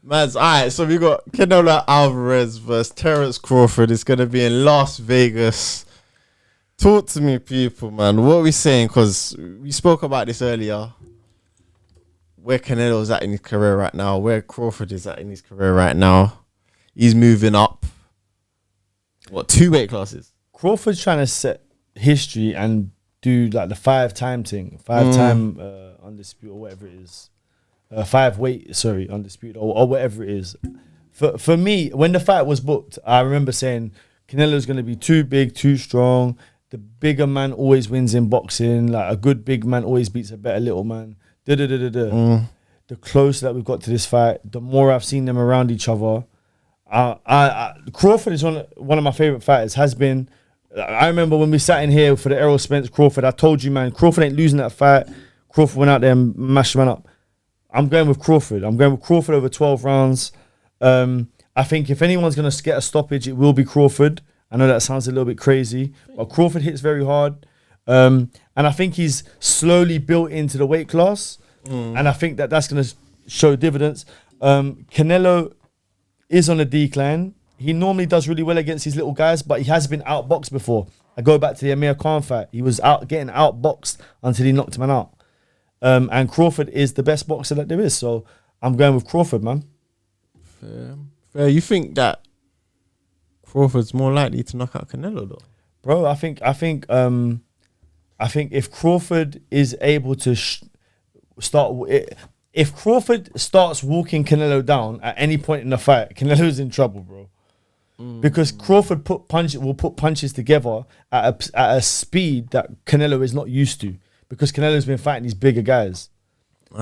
Man's alright, so we got Canelo Alvarez versus Terence Crawford. It's gonna be in Las Vegas. Talk to me, people, man. What are we saying? Because we spoke about this earlier. Where Canelo's at in his career right now, where Crawford is at in his career right now. He's moving up. What, 2 weight classes? Crawford's trying to set history and do like the 5-time thing, 5-time undisputed or whatever it is. 5-weight, undisputed or whatever it is. For me, when the fight was booked, I remember saying Canelo's going to be too big, too strong. The bigger man always wins in boxing. Like a good big man always beats a better little man. The closer that we've got to this fight, the more I've seen them around each other. Crawford is one of my favorite fighters. Has been. I remember when we sat in here for the Errol Spence Crawford. I told you, man, Crawford ain't losing that fight. Crawford went out there and mashed man up. I'm going with Crawford. I'm going with Crawford over 12 rounds. I think if anyone's going to get a stoppage, it will be Crawford. I know that sounds a little bit crazy, but Crawford hits very hard. And I think he's slowly built into the weight class. And I think that that's going to show dividends. Canelo is on a decline. He normally does really well against these little guys, but he has been outboxed before. I go back to the Amir Khan fight. He was getting outboxed until he knocked him out. And Crawford is the best boxer that there is. So I'm going with Crawford, man. Fair. You think that Crawford's more likely to knock out Canelo, though? Bro, I think if Crawford is able to if Crawford starts walking Canelo down at any point in the fight, Canelo's in trouble, bro. Because Crawford will put punches together at a speed that Canelo is not used to. Because Canelo's been fighting these bigger guys.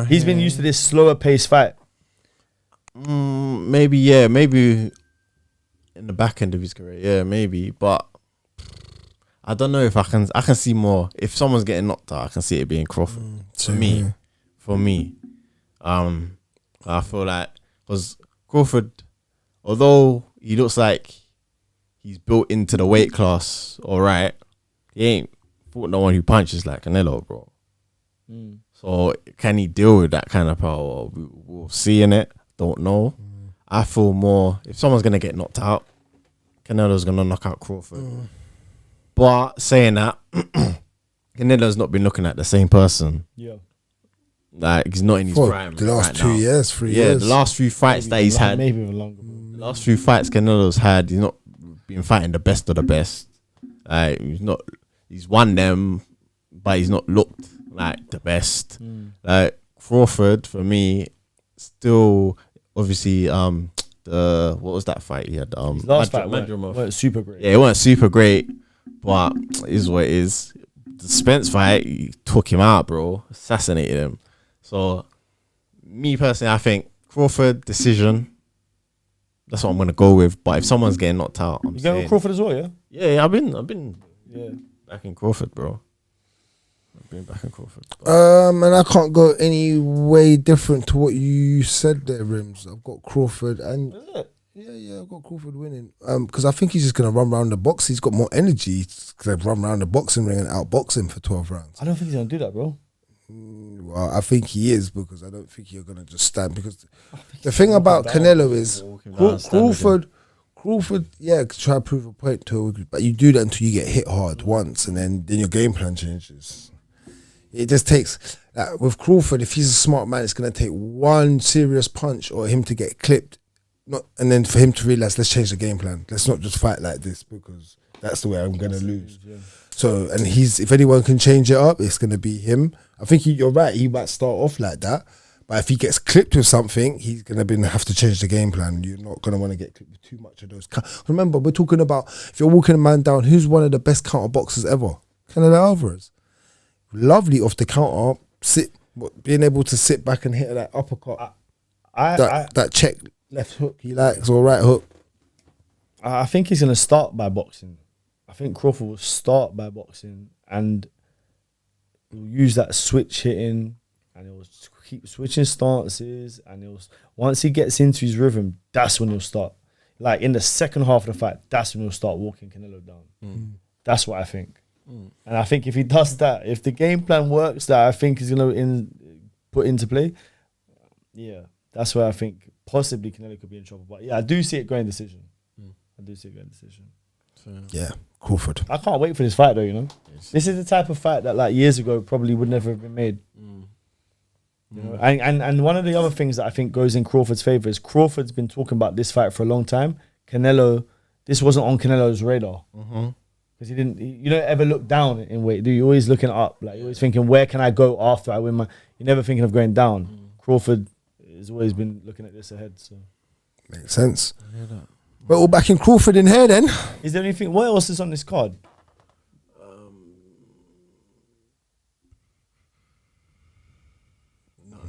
He's been used to this slower pace fight. Maybe in the back end of his career, maybe. But I don't know if I can see more. If someone's getting knocked out, I can see it being Crawford. For me. I feel like, because Crawford, although he looks like he's built into the weight class, all right, he ain't fought no one who punches like Canelo, bro. So can he deal with that kind of power? We'll see in it. Don't know. I feel more, if someone's going to get knocked out, Canelo's going to knock out Crawford. But saying that, Canelo's not been looking at the same person. Yeah. Like, he's not in his prime. The last 2 years, 3 years. Yeah, the last few fights that he's had. Maybe even longer. The last few fights Canelo's had, he's not been fighting the best of the best. Like, he's won them, but he's not looked like the best. Like, Crawford, for me, still, obviously, what was that fight he had? His last fight weren't super great. Yeah, it wasn't super great, but it is what it is. The Spence fight, he took him out, bro. Assassinated him. So, me personally, I think Crawford decision. That's what I'm gonna go with. But if someone's getting knocked out, I'm going with Crawford as well, yeah. Yeah, I've been back in Crawford, bro. I've been back in Crawford. And I can't go any way different to what you said there, Rims. I've got Crawford and I've got Crawford winning. Because I think he's just gonna run around the box. He's got more energy. He's gonna run around the boxing ring and outbox him for 12 rounds. I don't think he's gonna do that, bro. Well, I think he is, because I don't think you're gonna just stand. Because the thing about Canelo is Crawford, yeah, try to prove a point to him, but you do that until you get hit hard once, and then your game plan changes. It just takes with Crawford. If he's a smart man, it's gonna take one serious punch or him to get clipped, and then for him to realize, let's change the game plan. Let's not just fight like this, because that's the way I'm gonna lose. Yeah. So, and if anyone can change it up, it's gonna be him. I think you're right. He might start off like that, but if he gets clipped with something, he's gonna have to change the game plan. You're not gonna want to get clipped with too much of those. Remember, we're talking about, if you're walking a man down, who's one of the best counter boxers ever? Canelo Alvarez. Lovely off the counter, being able to sit back and hit that uppercut, that check left hook he likes, or right hook. I think he's gonna start by boxing. I think Crawford will start by boxing, and he'll use that switch hitting, and he'll keep switching stances, and once he gets into his rhythm, that's when he'll start. Like in the second half of the fight, that's when he'll start walking Canelo down. That's what I think. And I think if he does that, if the game plan works that I think he's gonna put into play, yeah, that's where I think possibly Canelo could be in trouble. But yeah, I do see it going decision. I do see it going decision. Yeah, Crawford. I can't wait for this fight though, you know. This is the type of fight that like years ago probably would never have been made. You know? And one of the other things that I think goes in Crawford's favor is Crawford's been talking about this fight for a long time. Canelo, this wasn't on Canelo's radar. Because he you don't ever look down in weight, do you? You're always looking up. Like you're always thinking, where can I go after I win my... You're never thinking of going down. Crawford has always been looking at this ahead. So makes sense. We're all back in Crawford in here then. Is there anything... What else is on this card?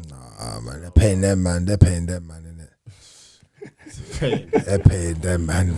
Nah, man. They're paying them, man. They're paying them, man, innit? They're paying them, man.